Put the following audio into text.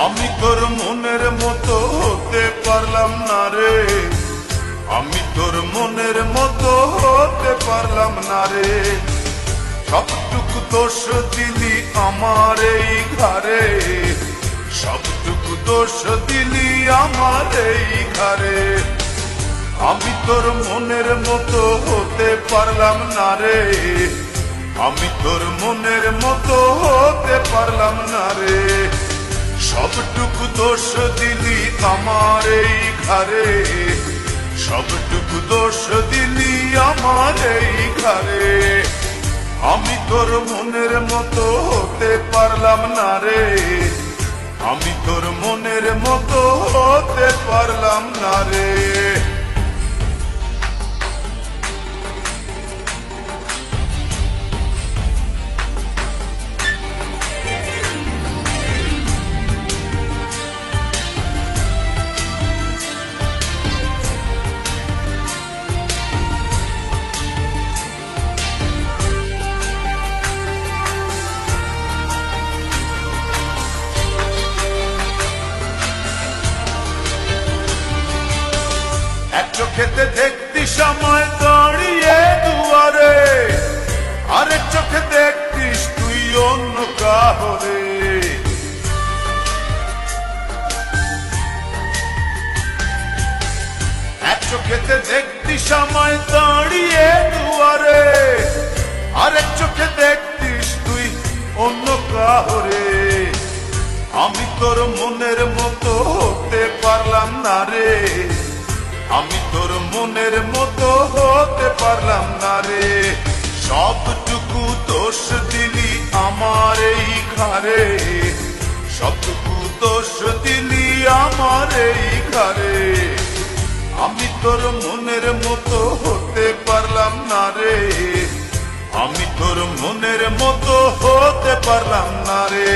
আমি তোর মনের মতো হতে পারলাম না রে, আমি তোর মনের মতো হতে পারলাম না রে। সবটুকু দোষ দিলি আমার এই ঘরে, সবটুকু দোষ দিলি আমার এই ঘরে। আমি তোর মনের মতো হতে পারলাম না রে, আমি তোর মনের মতো হতে পারলাম না রে। সবটুকু দোষ দিলি আমার এই ঘরে, সবটুকু দোষ দিলি আমার এই ঘরে। আমি তোর মনের মতো হতে পারলাম না রে, আমি তোর মনের মতো হতে পারলাম না রে। চোখেতে দেখতি সময় দাঁড়িয়ে দুয়ারে, আরেক চোখে দেখতিস তুই অন্য কাহরে। এক চোখেতে দেখতি সময় দাঁড়িয়ে দুয়ারে, আরেক চোখে দেখতিস তুই অন্য কাহরে। আমি তোর মনের মতো হতে পারলাম না রে, আমি তোর মনের মতো হতে পারলাম না রে। সবটুকু দোষ দিলি আমার এই ঘরে, সবটুকু দোষ দিলি আমার এই ঘরে। আমি তোর মনের মতো হতে পারলাম না রে, আমি তোর মনের মতো হতে পারলাম না রে।